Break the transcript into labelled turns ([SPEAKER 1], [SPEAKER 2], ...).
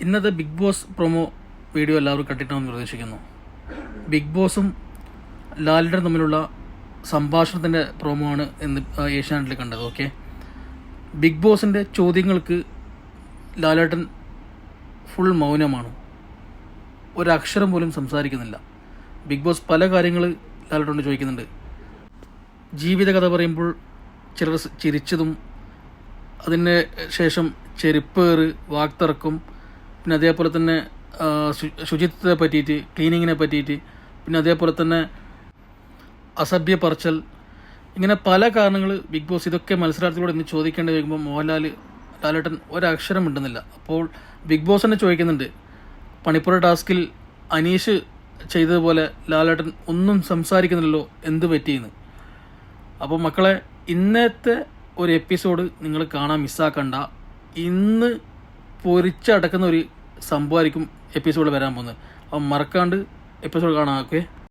[SPEAKER 1] ഇന്നത്തെ big boss promo video എല്ലാവരും കണ്ടിട്ടാണെന്ന് പ്രതീക്ഷിക്കുന്നു. ബിഗ് ബോസും ലാലേട്ടനും തമ്മിലുള്ള സംഭാഷണത്തിൻ്റെ പ്രൊമോ ആണ് എന്ന് ഏഷ്യാനെറ്റിൽ കണ്ടത്. ഓക്കെ, ബിഗ് ബോസിൻ്റെ ചോദ്യങ്ങൾക്ക് ലാലേട്ടൻ ഫുൾ മൗനമാണ്, ഒരക്ഷരം പോലും സംസാരിക്കുന്നില്ല. ബിഗ് ബോസ് പല കാര്യങ്ങൾ ലാലേട്ടനോട് ചോദിക്കുന്നുണ്ട്. ജീവിതകഥ പറയുമ്പോൾ ചിലർ ചിരിച്ചതും അതിന് ശേഷം ചെരുപ്പേറ്, വാക്തർക്കം, പിന്നെ അതേപോലെ തന്നെ ശുചിത്വത്തെ പറ്റിയിട്ട്, ക്ലീനിങ്ങിനെ പറ്റിയിട്ട്, പിന്നെ അതേപോലെ തന്നെ അസഭ്യ പറച്ചൽ, ഇങ്ങനെ പല കാരണങ്ങൾ ബിഗ് ബോസ് ഇതൊക്കെ മത്സരാർത്ഥികളോട് ഇന്ന് ചോദിക്കേണ്ടി വരുമ്പോൾ ലാലേട്ടൻ ഒരക്ഷരം മിണ്ടുന്നില്ല. അപ്പോൾ ബിഗ് ബോസ് തന്നെ ചോദിക്കുന്നുണ്ട്, പണിപ്പുര ടാസ്കിൽ അനീഷ് ചെയ്തതുപോലെ ലാലേട്ടൻ ഒന്നും സംസാരിക്കുന്നില്ലല്ലോ, എന്ത് പറ്റിയെന്ന്. അപ്പോൾ മക്കളെ, ഇന്നത്തെ ഒരു എപ്പിസോഡ് നിങ്ങൾ കാണാൻ മിസ്സാക്കണ്ട. ഇന്ന് പൊരിച്ചടക്കുന്ന ഒരു സംഭവമായിരിക്കും എപ്പിസോഡ് വരാൻ പോകുന്നത്. അപ്പം മറക്കാണ്ട് എപ്പിസോഡ് കാണാം. ഓക്കെ.